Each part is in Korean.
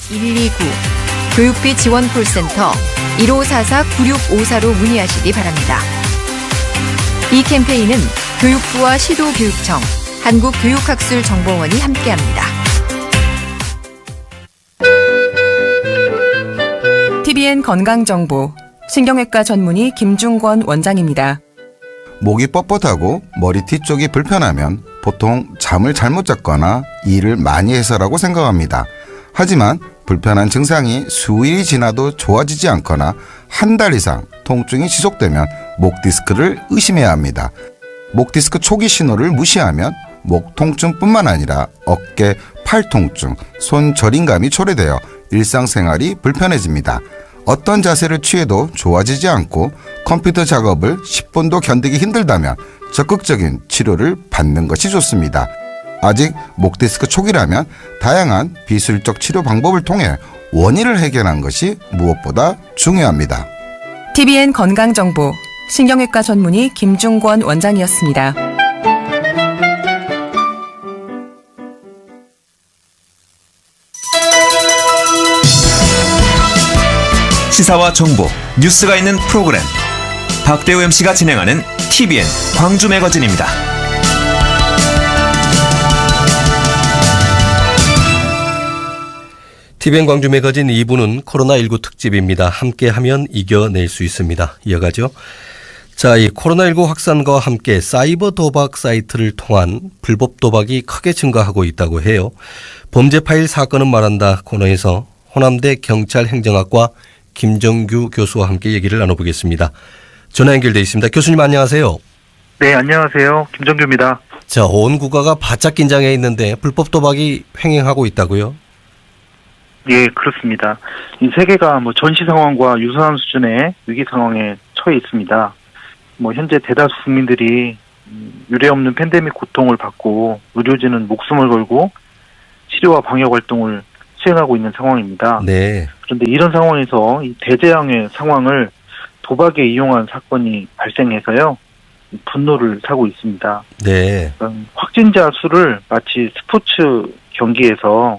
129, 교육비 지원 콜센터 1544-9654로 문의하시기 바랍니다. 이 캠페인은 교육부와 시도교육청, 한국교육학술정보원이 함께합니다. TBN 건강정보, 신경외과 전문의 김중권 원장입니다. 목이 뻣뻣하고 머리띠 쪽이 불편하면 보통 잠을 잘못 잤거나 일을 많이 해서라고 생각합니다. 하지만 불편한 증상이 수일이 지나도 좋아지지 않거나 한 달 이상 통증이 지속되면 목 디스크를 의심해야 합니다. 목 디스크 초기 신호를 무시하면 목 통증뿐만 아니라 어깨, 팔 통증, 손 저림감이 초래되어 일상생활이 불편해집니다. 어떤 자세를 취해도 좋아지지 않고 컴퓨터 작업을 10분도 견디기 힘들다면 적극적인 치료를 받는 것이 좋습니다. 아직 목 디스크 초기라면 다양한 비술적 치료 방법을 통해 원인을 해결하는 것이 무엇보다 중요합니다. TBN 건강정보, 신경외과 전문의 김중권 원장이었습니다. 시사와 정보, 뉴스가 있는 프로그램 박대우 MC가 진행하는 TBN 광주 매거진입니다. TBN 광주 매거진 2부는 코로나19 특집입니다. 함께하면 이겨낼 수 있습니다. 이어가죠. 자, 이 코로나19 확산과 함께 사이버 도박 사이트를 통한 불법 도박이 크게 증가하고 있다고 해요. 범죄 파일 사건은 말한다 코너에서 호남대 경찰행정학과 김정규 교수와 함께 얘기를 나눠보겠습니다. 전화 연결되어 있습니다. 교수님 안녕하세요. 네, 안녕하세요. 김정규입니다. 자, 온 국가가 바짝 긴장해 있는데 불법 도박이 횡행하고 있다고요? 예, 그렇습니다. 이 세계가 전시 상황과 유사한 수준의 위기 상황에 처해 있습니다. 현재 대다수 국민들이 유례없는 팬데믹 고통을 받고 의료진은 목숨을 걸고 치료와 방역 활동을 수행하고 있는 상황입니다. 네. 그런데 이런 상황에서 이 대재앙의 상황을 도박에 이용한 사건이 발생해서요. 분노를 사고 있습니다. 네. 확진자 수를 마치 스포츠 경기에서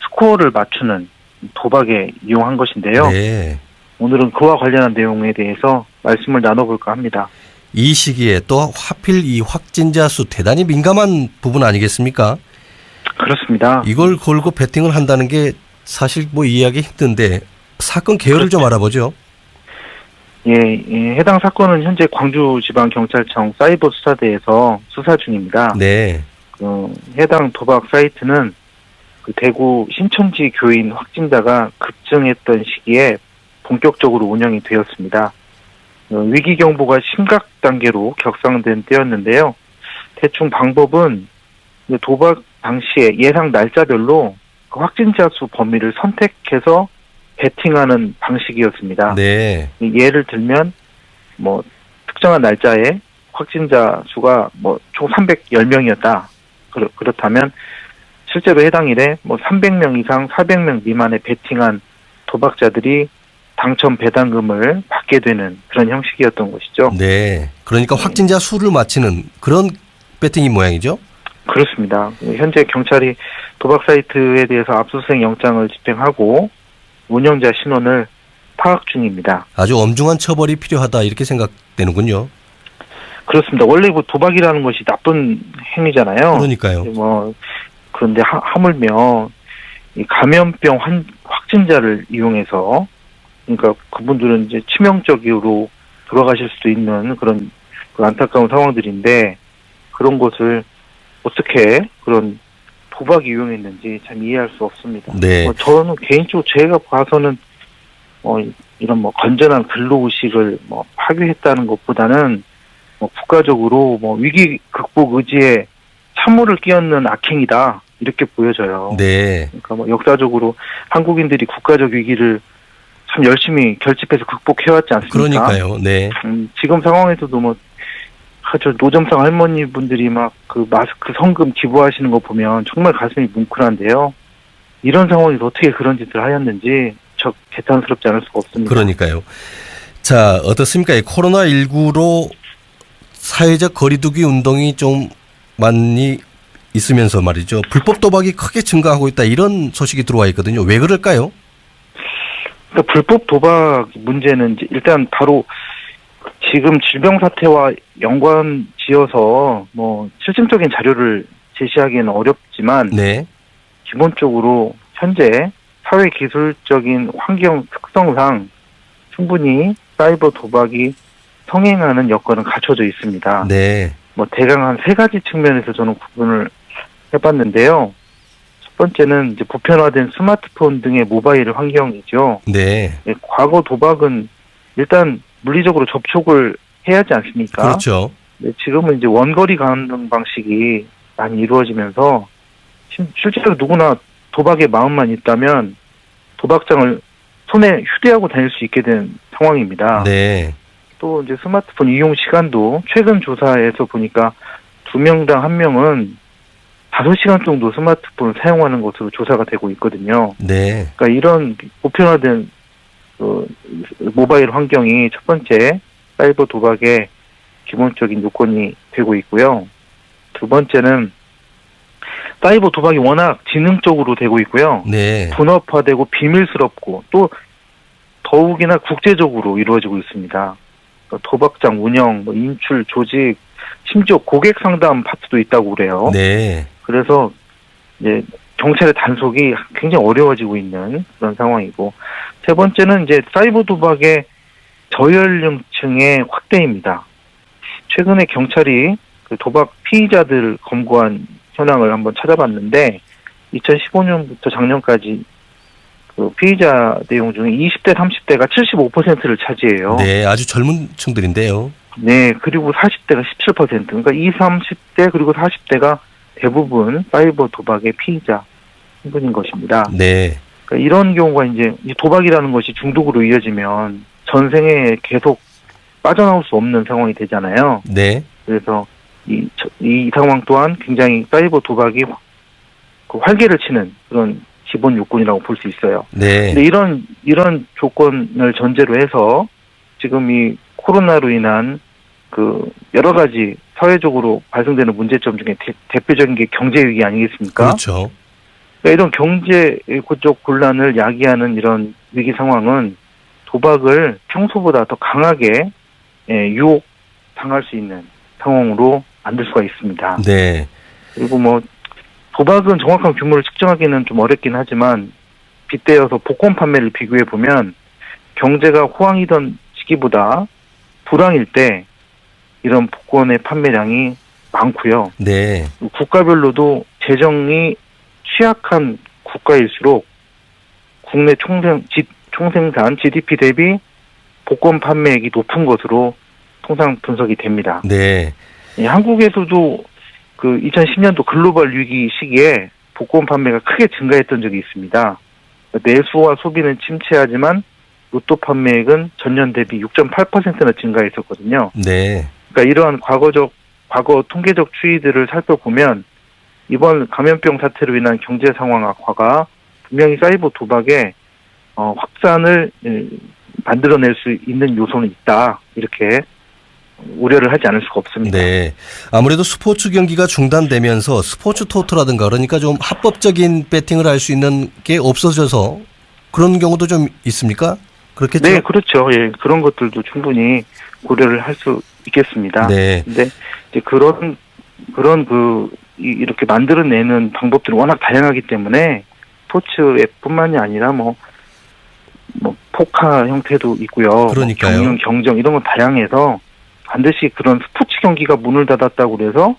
스코어를 맞추는 도박에 이용한 것인데요. 네. 오늘은 그와 관련한 내용에 대해서 말씀을 나눠볼까 합니다. 이 시기에 또 하필 이 확진자 수 대단히 민감한 부분 아니겠습니까? 그렇습니다. 이걸 걸고 베팅을 한다는 게 사실 이해하기 힘든데 사건 개요를 좀 알아보죠. 예, 해당 사건은 현재 광주지방경찰청 사이버 수사대에서 수사 중입니다. 네. 해당 도박 사이트는 대구 신천지 교인 확진자가 급증했던 시기에 본격적으로 운영이 되었습니다. 위기 경보가 심각 단계로 격상된 때였는데요. 대충 방법은 도박 당시에 예상 날짜별로 그 확진자 수 범위를 선택해서 베팅하는 방식이었습니다. 네. 예를 들면 특정한 날짜에 확진자 수가 총 310명이었다. 그렇다면 실제로 해당 일에 300명 이상 400명 미만의 베팅한 도박자들이 당첨 배당금을 받게 되는 그런 형식이었던 것이죠. 네. 그러니까 확진자 수를 맞히는 그런 베팅인 모양이죠? 그렇습니다. 현재 경찰이 도박 사이트에 대해서 압수수색 영장을 집행하고 운영자 신원을 파악 중입니다. 아주 엄중한 처벌이 필요하다 이렇게 생각되는군요. 그렇습니다. 원래 도박이라는 것이 나쁜 행위잖아요. 그러니까요. 그런데 하물며 이 감염병 확진자를 이용해서 그러니까 그분들은 이제 치명적으로 돌아가실 수도 있는 그런 안타까운 상황들인데 그런 것을 어떻게 그런 도박이 이용했는지 참 이해할 수 없습니다. 네. 저는 개인적으로 제가 봐서는 이런 건전한 근로의식을 파괴했다는 것보다는 국가적으로 위기 극복 의지에 참모를 끼얹는 악행이다 이렇게 보여져요. 네. 그러니까 역사적으로 한국인들이 국가적 위기를 참 열심히 결집해서 극복해왔지 않습니까? 그러니까요. 네. 지금 상황에서도 저 노점상 할머니 분들이 그 마스크 성금 기부하시는 거 보면 정말 가슴이 뭉클한데요. 이런 상황에서 어떻게 그런 짓을 하였는지 저 개탄스럽지 않을 수가 없습니다. 그러니까요. 자, 어떻습니까? 코로나19로 사회적 거리두기 운동이 좀 많이 있으면서 말이죠. 불법 도박이 크게 증가하고 있다 이런 소식이 들어와 있거든요. 왜 그럴까요? 그러니까 불법 도박 문제는 이제 일단 바로 지금 질병 사태와 연관 지어서 뭐 실증적인 자료를 제시하기는 어렵지만 네. 기본적으로 현재 사회 기술적인 환경 특성상 충분히 사이버 도박이 성행하는 여건은 갖춰져 있습니다. 네. 뭐 대강 한 세 가지 측면에서 저는 구분을 해봤는데요. 첫 번째는 이제 보편화된 스마트폰 등의 모바일 환경이죠. 네. 예, 과거 도박은 일단 물리적으로 접촉을 해야 하지 않습니까? 그렇죠. 네, 지금은 이제 원거리 가는 방식이 많이 이루어지면서 실제로 누구나 도박의 마음만 있다면 도박장을 손에 휴대하고 다닐 수 있게 된 상황입니다. 네. 또 이제 스마트폰 이용 시간도 최근 조사에서 보니까 2명당 1명은 5시간 정도 스마트폰을 사용하는 것으로 조사가 되고 있거든요. 네. 그러니까 이런 보편화된 모바일 환경이 첫 번째 사이버 도박의 기본적인 요건이 되고 있고요. 두 번째는 사이버 도박이 워낙 지능적으로 되고 있고요. 네. 분업화되고 비밀스럽고 또 더욱이나 국제적으로 이루어지고 있습니다. 도박장 운영, 뭐 인출, 조직, 심지어 고객 상담 파트도 있다고 그래요. 네. 그래서 이제 경찰의 단속이 굉장히 어려워지고 있는 그런 상황이고, 세 번째는 이제 사이버 도박의 저연령층의 확대입니다. 최근에 경찰이 그 도박 피의자들을 검거한 현황을 한번 찾아봤는데 2015년부터 작년까지 그 피의자 내용 중에 20대, 30대가 75%를 차지해요. 네. 아주 젊은 층들인데요. 네, 그리고 40대가 17%. 그러니까 20, 30대 그리고 40대가 대부분 사이버 도박의 피의자 신분인 것입니다. 네. 그러니까 이런 경우가 이제 이 도박이라는 것이 중독으로 이어지면 전생에 계속 빠져나올 수 없는 상황이 되잖아요. 네. 그래서 이 상황 또한 굉장히 사이버 도박이 그 활개를 치는 그런 기본 요건이라고 볼 수 있어요. 네. 근데 이런 조건을 전제로 해서 지금 이 코로나로 인한 그 여러 가지 사회적으로 발생되는 문제점 중에 대표적인 게 경제 위기 아니겠습니까? 그렇죠. 그러니까 이런 경제적 곤란을 야기하는 이런 위기 상황은 도박을 평소보다 더 강하게 유혹 당할 수 있는 상황으로 만들 수가 있습니다. 네. 그리고 뭐 도박은 정확한 규모를 측정하기는 좀 어렵긴 하지만 빗대어서 복권 판매를 비교해 보면 경제가 호황이던 시기보다 불황일 때 이런 복권의 판매량이 많고요. 네. 국가별로도 재정이 취약한 국가일수록 국내 총생산 GDP 대비 복권 판매액이 높은 것으로 통상 분석이 됩니다. 네. 한국에서도 그 2010년도 글로벌 위기 시기에 복권 판매가 크게 증가했던 적이 있습니다. 내수와 소비는 침체하지만 로또 판매액은 전년 대비 6.8%나 증가했었거든요. 네. 그러니까 이러한 과거 통계적 추이들을 살펴보면 이번 감염병 사태로 인한 경제 상황 악화가 분명히 사이버 도박의 확산을 만들어낼 수 있는 요소는 있다. 이렇게 우려를 하지 않을 수가 없습니다. 네. 아무래도 스포츠 경기가 중단되면서 스포츠 토토라든가 그러니까 좀 합법적인 배팅을 할 수 있는 게 없어져서 그런 경우도 좀 있습니까? 그렇겠죠? 네, 그렇죠. 예, 그런 것들도 충분히 고려를 할 수 있겠습니다. 네. 근데 이제 이렇게 만들어내는 방법들이 워낙 다양하기 때문에 스포츠 앱뿐만이 아니라 뭐 포카 형태도 있고요. 그러니까요. 경륜, 경정 이런 건 다양해서 반드시 그런 스포츠 경기가 문을 닫았다고 그래서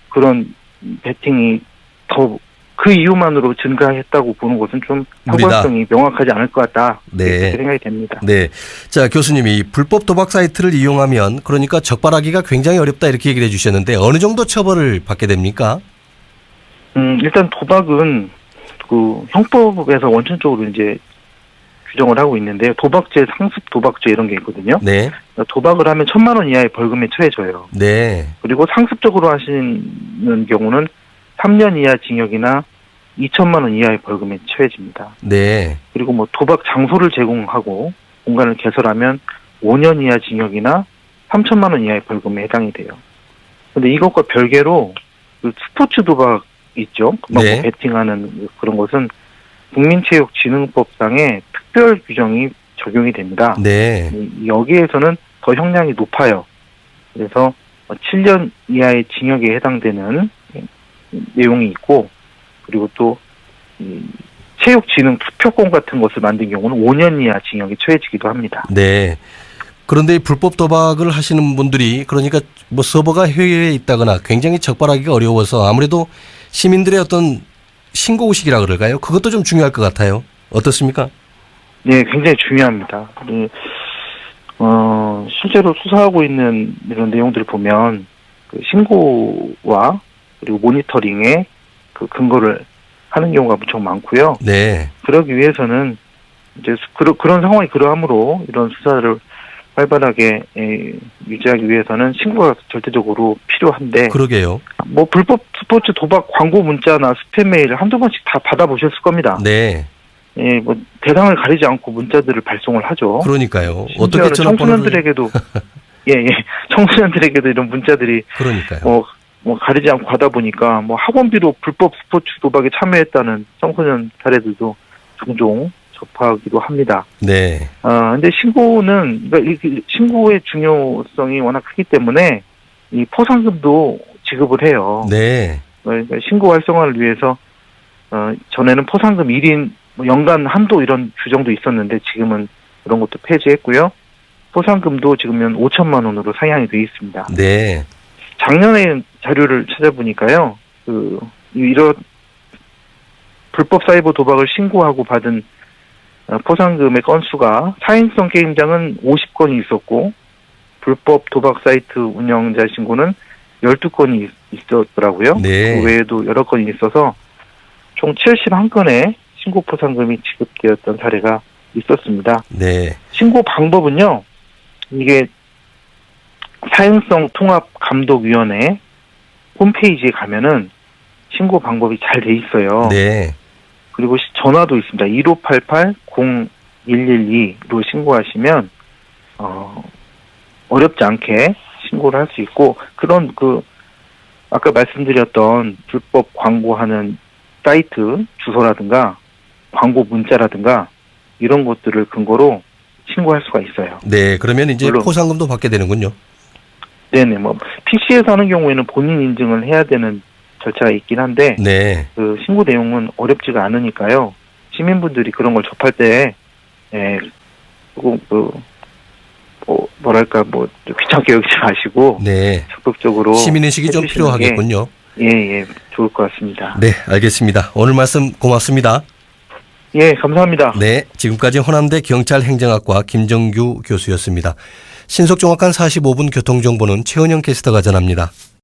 그런 배팅이 더 그 이유만으로 증가했다고 보는 것은 좀 상관성이 명확하지 않을 것 같다. 네. 이렇게 생각이 됩니다. 네. 자, 교수님이 불법 도박 사이트를 이용하면 그러니까 적발하기가 굉장히 어렵다 이렇게 얘기를 해 주셨는데 어느 정도 처벌을 받게 됩니까? 일단 도박은 그 형법에서 원천적으로 이제 규정을 하고 있는데요. 도박죄, 상습 도박죄 이런 게 있거든요. 네. 도박을 하면 1,000만 원 이하의 벌금에 처해져요. 네. 그리고 상습적으로 하시는 경우는 3년 이하 징역이나 2천만 원 이하의 벌금에 처해집니다. 네. 그리고 뭐 도박 장소를 제공하고 공간을 개설하면 5년 이하 징역이나 3천만 원 이하의 벌금에 해당이 돼요. 근데 이것과 별개로 그 스포츠 도박 있죠. 금방 네. 뭐 베팅하는 그런 것은 국민체육진흥법상의 특별 규정이 적용이 됩니다. 네. 여기에서는 더 형량이 높아요. 그래서 7년 이하의 징역에 해당되는 내용이 있고, 그리고 또 체육진흥 투표권 같은 것을 만든 경우는 5년 이하 징역에 처해지기도 합니다. 네. 그런데 이 불법 도박을 하시는 분들이 그러니까 뭐 서버가 해외에 있다거나 굉장히 적발하기가 어려워서 아무래도 시민들의 어떤 신고의식이라 그럴까요? 그것도 좀 중요할 것 같아요. 어떻습니까? 네, 굉장히 중요합니다. 실제로 수사하고 있는 이런 내용들을 보면 그 신고와 그리고 모니터링에 그 근거를 하는 경우가 무척 많고요. 네. 그러기 위해서는 이제 그런 상황이 그러하므로 이런 수사를 활발하게 유지하기 위해서는 신고가 절대적으로 필요한데, 그러게요. 뭐 불법 스포츠 도박 광고 문자나 스팸 메일을 한두 번씩 다 받아보셨을 겁니다. 네. 예, 뭐 대상을 가리지 않고 문자들을 발송을 하죠. 그러니까요. 어떻게 심지어는 전화번호를 청소년들에게도 청소년들에게도 이런 문자들이 그러니까요. 뭐 가리지 않고 가다 보니까 뭐 학원비로 불법 스포츠 도박에 참여했다는 청소년 사례들도 종종 접하기도 합니다. 네. 근데 신고는, 그러니까 이 신고의 중요성이 워낙 크기 때문에 이 포상금도 지급을 해요. 네. 그러니까 신고 활성화를 위해서 전에는 포상금 1인 뭐 연간 한도 이런 규정도 있었는데 지금은 그런 것도 폐지했고요. 포상금도 지금은 5천만 원으로 상향이 되어 있습니다. 네. 작년에 자료를 찾아보니까요, 이런 불법 사이버 도박을 신고하고 받은 포상금의 건수가 사행성 게임장은 50건이 있었고, 불법 도박 사이트 운영자 신고는 12건이 있었더라고요. 네. 그 외에도 여러 건이 있어서 총 71건의 신고 포상금이 지급되었던 사례가 있었습니다. 네. 신고 방법은요, 이게 사행성 통합감독위원회 홈페이지에 가면은 신고 방법이 잘 돼 있어요. 네. 그리고 전화도 있습니다. 1588-0112로 신고하시면 어렵지 않게 신고를 할 수 있고, 그런 아까 말씀드렸던 불법 광고하는 사이트 주소라든가 광고 문자라든가 이런 것들을 근거로 신고할 수가 있어요. 네. 그러면 이제 물론 포상금도 받게 되는군요. 네네, 뭐 PC에서 하는 경우에는 본인 인증을 해야 되는 절차가 있긴 한데, 네. 그 신고 내용은 어렵지가 않으니까요. 시민분들이 그런 걸 접할 때, 귀찮게 여기지 마시고, 네. 적극적으로 시민의식이 좀 해주시는 게, 필요하겠군요. 예, 좋을 것 같습니다. 네. 알겠습니다. 오늘 말씀 고맙습니다. 예, 감사합니다. 네. 지금까지 호남대 경찰행정학과 김정규 교수였습니다. 신속 정확한 45분 교통정보는 최은영 캐스터가 전합니다.